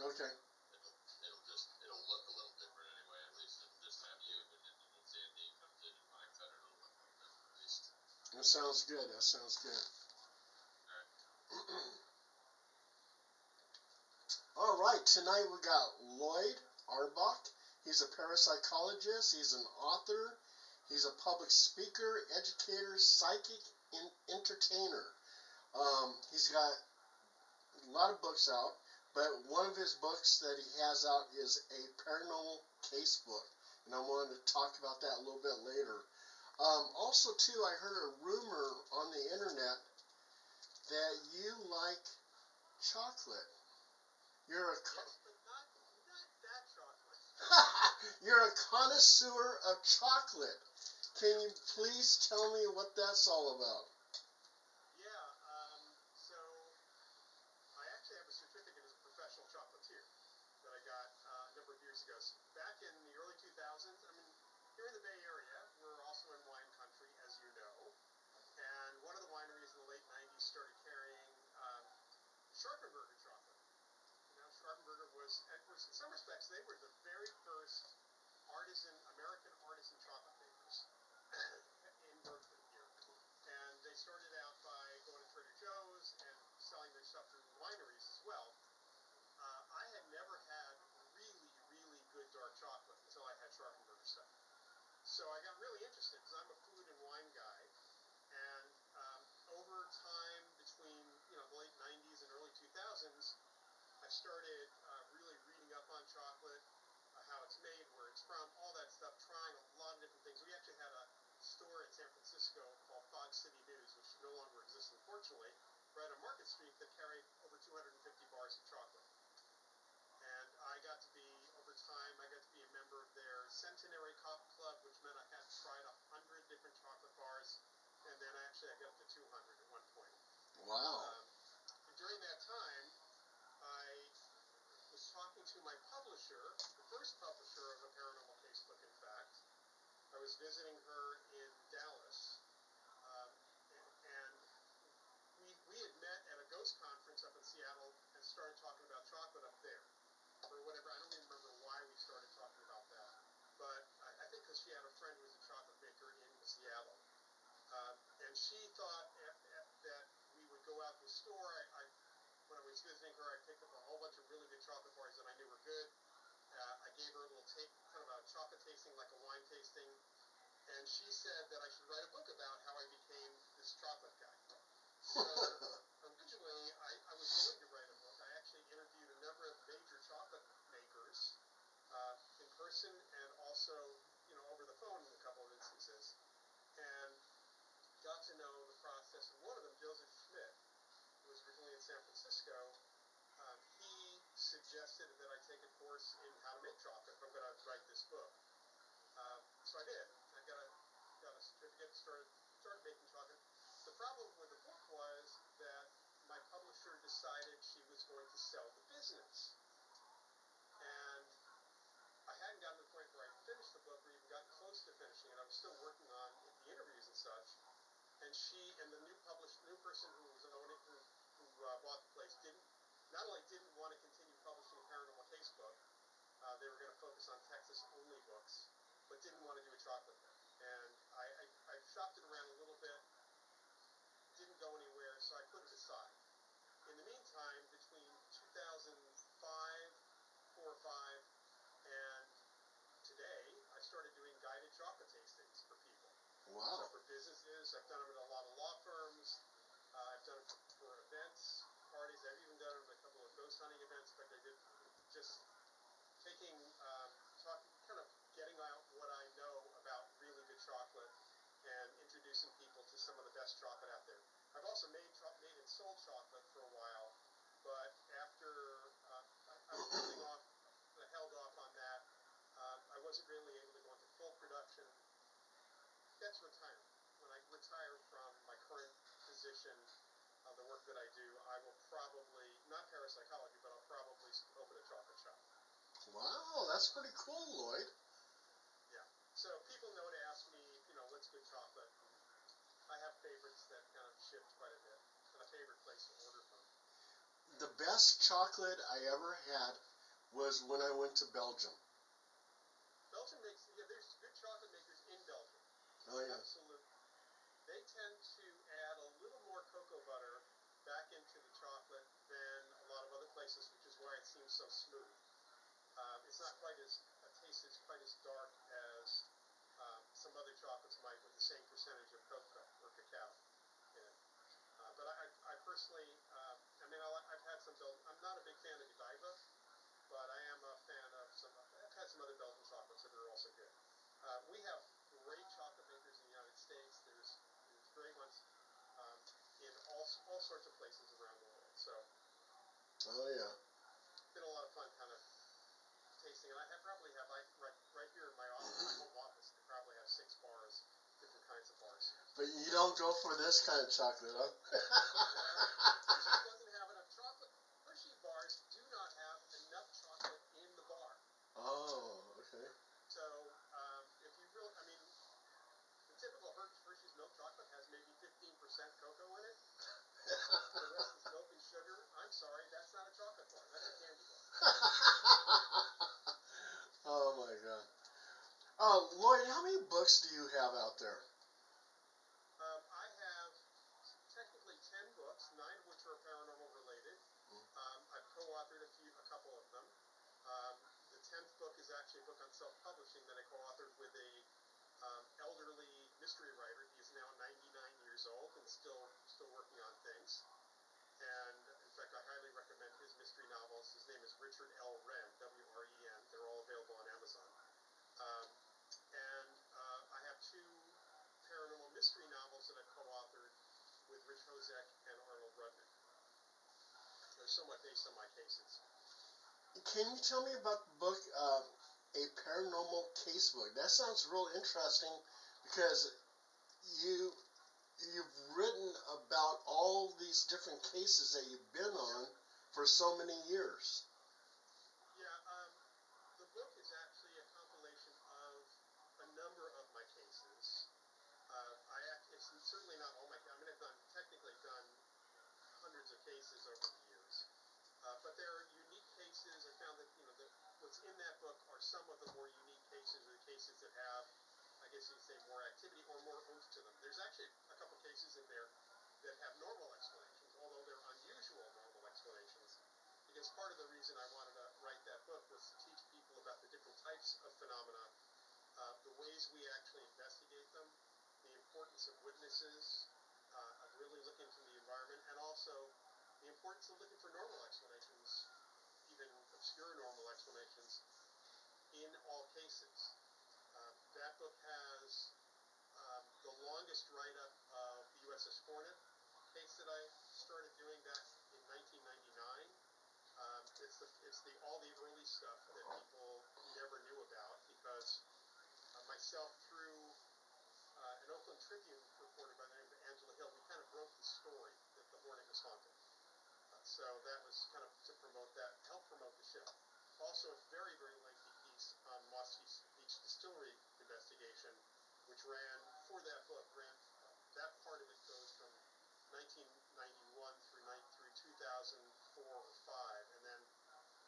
Okay. It'll look a little different anyway. At least this time you and when Sandy comes in and when I cut it, it'll look a little different at least. That sounds good. That sounds good. All right. Tonight we got Lloyd Arbach. He's a parapsychologist. He's an author. He's a public speaker, educator, psychic, entertainer. He's got a lot of books out, but one of his books that he has out is a paranormal case book, and I'm going to talk about that a little bit later. Also, too, I heard a rumor on the internet that you like chocolate. You're a yes, but not that chocolate. you're a connoisseur of chocolate. Can you please tell me what that's all about? Yeah, so I actually have a certificate as a professional chocolatier that I got a number of years ago. So back in the early 2000s, I mean, here in the Bay Area, we're also in wine country, as you know. And one of the wineries in the late 90s started carrying Scharpenberger chocolate. Scharpenberger was, in some respects, they were the very first American artisan chocolate makers in Berkeley here. And they started out by going to Trader Joe's and selling their stuff through wineries as well. I had never had really, really good dark chocolate until I had Scharpenberger stuff. So I got really interested because I'm a food and wine guy. And over time, between the late 90s and early 2000s, I started really reading up on chocolate, how it's made, where it's from, all that stuff, trying a lot of different things. We actually had a store in San Francisco called Fog City News, which no longer exists, unfortunately, right on Market Street, that carried over 250 bars of chocolate. And I got to be, over time, I got to be a member of their Centenary Club, which meant I had tried 100 different chocolate bars, and then I got up to 200 at one point. Wow. During that time, I was talking to my publisher, the first publisher of a paranormal casebook, in fact. I was visiting her in Dallas, and we had met at a ghost conference up in Seattle and started talking about chocolate up there, or whatever. I don't even remember why we started talking about that, but I think because she had a friend who was a chocolate maker in Seattle, and she thought that we would go out to the store. When I was visiting her, I picked up a whole bunch of really good chocolate bars that I knew were good. I gave her a little kind of a chocolate tasting, like a wine tasting, and she said that I should write a book about how I became this chocolate guy. So originally, I was going to write a book. I actually interviewed a number of major chocolate makers in person and also, over the phone in a couple of instances, and got to know the process. And one of them, Joseph Schmidt, who was originally in San Francisco, he suggested that I take a course in how to make chocolate if I'm going to write this book. So I did. I got a certificate, started making chocolate. The problem with the book was that my publisher decided she was going to sell the business. And I hadn't gotten to the point where I finished the book or even got close to finishing it. I was still working on the interviews and such. And she and the new person who was owning, who bought the place, not only didn't want to continue publishing a paranormal case book, they were going to focus on Texas-only books, but didn't want to do a chocolate book. And I shopped it around a little bit, didn't go anywhere, so I put it aside. In the meantime, between 2005, 4 or 5, and today, I started doing guided chocolate tastings for people. Wow. So for businesses, I've done them at a lot of law firms. I've done them for events, parties. I've even done them at a couple of ghost hunting events. In fact, I did just taking, kind of getting out what I know about really good chocolate and introducing people to some of the best chocolate out there. I've also made and sold chocolate for a while, but after I was held off on that. I wasn't really able to go into full production. That's retirement. When I retire from my current position, the work that I do, I will probably, not parapsychology, but I'll probably open a chocolate shop. Wow, that's pretty cool, Lloyd. Yeah. So people know to ask me, what's good chocolate. I have favorites that kind of shift quite a bit, and a favorite place to order from. The best chocolate I ever had was when I went to Belgium. Belgium makes, yeah, there's good chocolate makers in Belgium. Oh yeah. Absolutely. They tend to add a little more cocoa butter back into the chocolate than a lot of other places, which is why it seems so smooth. It's not quite as, taste is quite as dark as some other chocolates might with the same percentage of cocoa or cacao in it. But I personally, I've had some Belgian, I'm not a big fan of Godiva, but I am a fan of I've had some other Belgian chocolates that are also good. We have great chocolate makers in the United States. There's great ones in all sorts of places around the world. So Oh yeah. it's been a lot of fun kind of tasting. And probably have right here in my office, my home office, I probably have 6 bars, different kinds of bars. But you don't go for this kind of chocolate, huh? Hershey doesn't have enough chocolate. Hershey bars do not have enough chocolate in the bar. Oh, okay. So if you really, the typical Hershey's milk chocolate has maybe 15% cocoa in it. The rest is milk and sugar. I'm sorry, that's not a chocolate bar. That's a candy bar. Oh my God. Lloyd, how many books do you have out there? I have technically 10 books, 9 of which are paranormal related. I've co-authored a couple of them. The 10th book is actually a book on self-publishing that I co-authored with a elderly mystery writer. He is now 99 years old and still working on things. And in fact, I highly recommend his mystery novels. His name is Richard L. Wren, W-R-E-N. They're all available on Amazon. And I have 2 paranormal mystery novels that I've co-authored with Rich Hozek and Arnold Rudnick. They're somewhat based on my cases. Can you tell me about the book, A Paranormal Casebook? That sounds real interesting because you've written about all these different cases that you've been on for so many years. Yeah, the book is actually a compilation of a number of my cases. It's certainly not all my. I've technically done hundreds of cases over the years, but there are unique cases. I found that what's in that book are some of the more unique cases, or the cases that have, I guess you'd say, more activity or more oomph to them. There's actually a couple cases in there that have normal explanations, although they're unusual normal explanations. Because part of the reason I wanted to write that book was to teach people about the different types of phenomena, the ways we actually investigate them, the importance of witnesses, of really looking into the environment, and also the importance of looking for normal explanations, even obscure normal explanations, in all cases. That book has the longest write-up of the USS Hornet case that I started doing back in 1999. It's all the early stuff that people never knew about because myself through an Oakland Tribune reporter by the name of Angela Hill, we kind of broke the story that the Hornet was haunted. So that was kind of to promote that, help promote the ship. Also a very, very lengthy piece on Moss Beach Distillery investigation, which ran, for that book, that part of it goes from 1991 through 2004 or 5, and then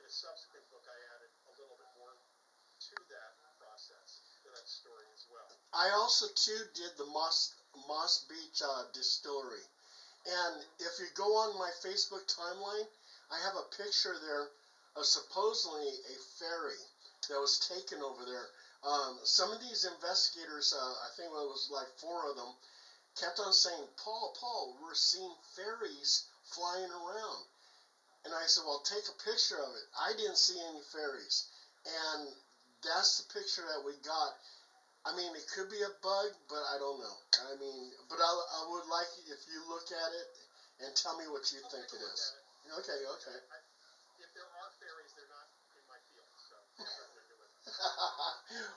in a subsequent book I added a little bit more to that process, to that story as well. I also too did the Moss Beach Distillery, and if you go on my Facebook timeline, I have a picture there of supposedly a ferry that was taken over there. Some of these investigators, I think it was like 4 of them, kept on saying, Paul, we're seeing ferries flying around. And I said, well, take a picture of it. I didn't see any ferries. And that's the picture that we got. I mean, it could be a bug, but I don't know. I mean, but I would like if you look at it and tell me what you think it is. Okay. If there are fairies, they're not in my field, so I have nothing to do with it.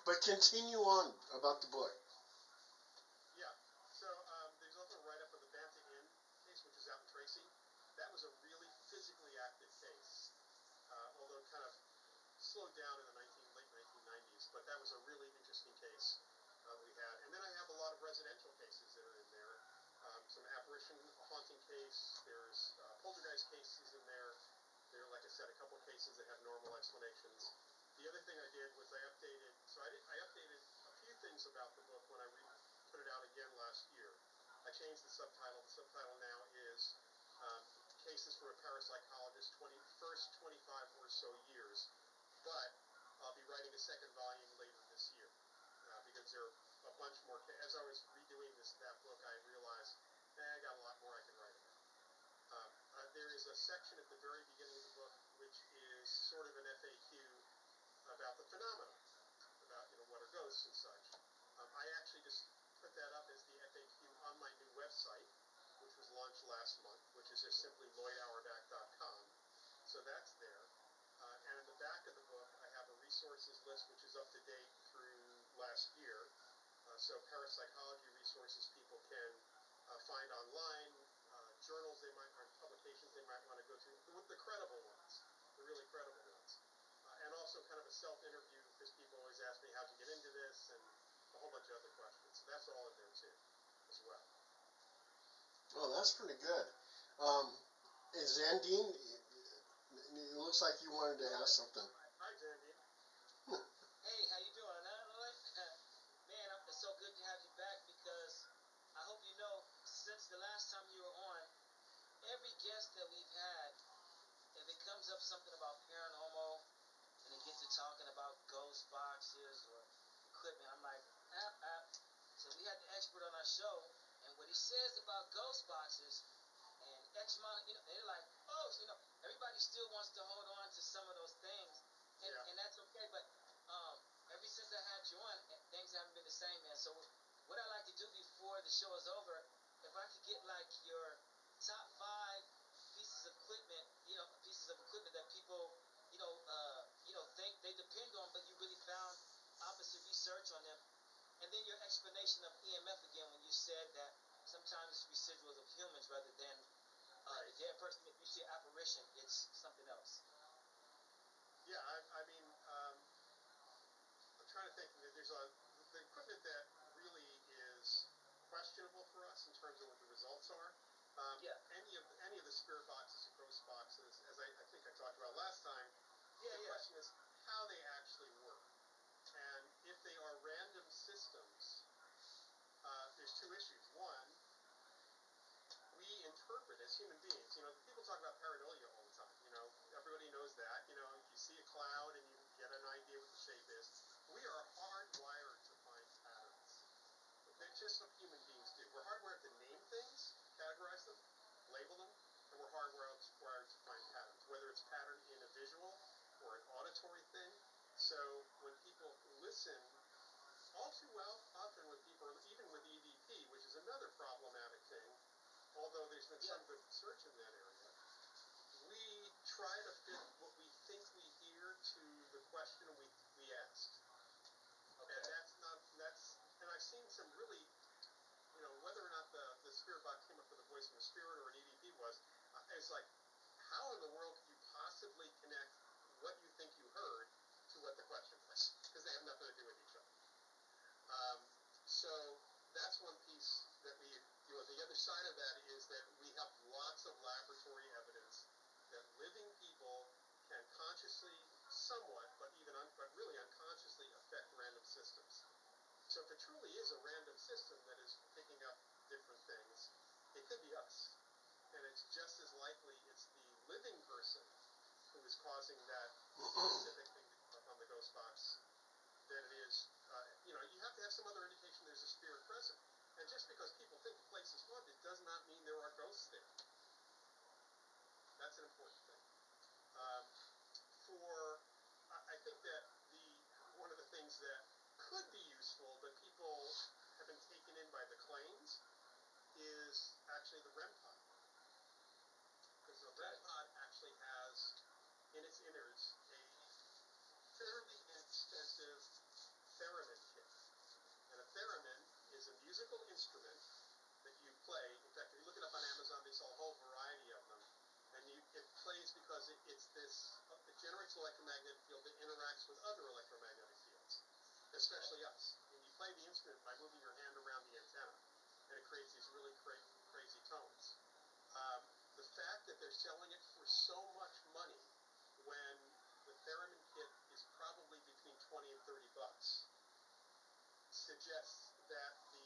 But continue on about the book. Yeah. So there's also a write-up of the Banta Inn case, which is out in Tracy. That was a really physically active case, although kind of slowed down in the late 1990s. But that was a really interesting case we had. And then I have a lot of residential cases that are in there. Some apparition haunting case. There's poltergeist cases in there. There are, like I said, a couple cases that have normal explanations. about the book when I put it out again last year. I changed the subtitle. The subtitle now is Cases from a Parapsychologist, first 25 or so years. But I'll be writing a second volume later this year because there are a bunch more. As I was redoing that book, I realized I got a lot more I can write about. There is a section at the very beginning of the book which is sort of an FAQ about the phenomena, about what are ghosts and such. I actually just put that up as the FAQ on my new website, which was launched last month, which is just simply lloydauerbach.com. So that's there. And in the back of the book, I have a resources list which is up to date through last year. So parapsychology resources people can find online, journals they might, or publications they might want to go through, the credible ones, the really credible ones. And also kind of a self-interview, because people always ask me how'd you get into this, and a whole bunch of other questions. So that's all in there too, as well. Oh, that's pretty good. Zandine, it looks like you wanted to ask something. Hi, Zandine. Hey, how you doing, Lloyd? Man, it's so good to have you back because I hope you know, since the last time you were on, every guest that we've had, if it comes up something about paranormal and they get to talking about ghost boxes or equipment, I'm like, So we had the expert on our show, and what he says about ghost boxes and X amount, they're like, oh, everybody still wants to hold on to some of those things, and that's okay. But ever since I had you on, things haven't been the same, man. So what I like to do before the show is over, if I could get like your top 5 pieces of equipment, that people, think they depend on, but you really found opposite research on them. And then your explanation of EMF again, when you said that sometimes it's residuals of humans rather than the dead person. If you see an apparition, it's something else. Yeah, I mean, I'm trying to think. There's the equipment that really is questionable for us in terms of what the results are. Any of the spirit boxes and ghost boxes, as I think I talked about last time. The question is how they actually work. And if they are random systems, there's 2 issues. One, we interpret as human beings. People talk about paranoia all the time. Everybody knows that. You see a cloud and you get an idea what the shape is. We are hardwired to find patterns. That's just what human beings do. We're hardwired to name things, categorize them, label them, and we're hardwired to find patterns, whether it's pattern in a visual or an auditory thing. So when people listen, all too often with people, even with EVP, which is another problematic thing, although there's been some good research in that area, we try to fit what we think we hear to the question we asked. Okay. And and I've seen some really, whether or not the spirit box came up with a voice from a spirit or an EVP it's like, how in the world could you possibly connect what you think you heard to what the question was? Because they have nothing to do with each other. So that's one piece that the other side of that is that we have lots of laboratory evidence that living people can consciously, somewhat, but really unconsciously affect random systems. So if it truly is a random system that is picking up different things, it could be us. And it's just as likely it's the living person who is causing that specific thing on the ghost box than it is, you have to have some other indication there's a spirit present. And just because people think the place is haunted does not mean there are ghosts there. That's an important thing. I think that one of the things that could be useful, but people have been taken in by the claims, is actually the REM pod. Because the REM pod actually has in its innards a fairly inexpensive theremin kit. And a theremin is a musical instrument that you play. In fact, if you look it up on Amazon, they sell a whole variety of them. And it plays because it generates an electromagnetic field that interacts with other electromagnetic fields, especially us. And you play the instrument by moving your hand around the antenna, and it creates these really crazy tones. The fact that they're selling it for so much money when the theremin kit is probably between $20 and $30 suggests that the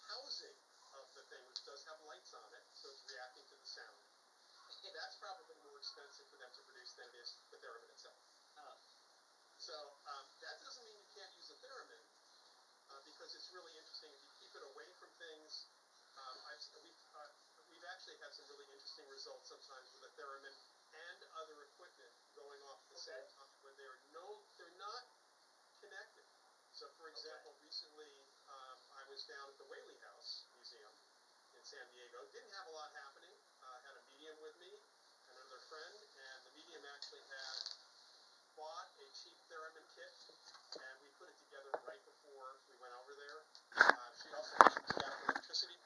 housing of the thing, which does have lights on it, so it's reacting to the sound, that's probably more expensive for them to produce than it is the theremin itself. Oh. So that doesn't mean you can't use a theremin, because it's really interesting if you keep it away from things. We've actually had some really interesting results sometimes with a theremin and other equipment going off at the same time when they're not connected. So, for example, recently I was down at the Whaley House Museum in San Diego. Didn't have a lot happening. Had a medium with me and another friend, and the medium actually had bought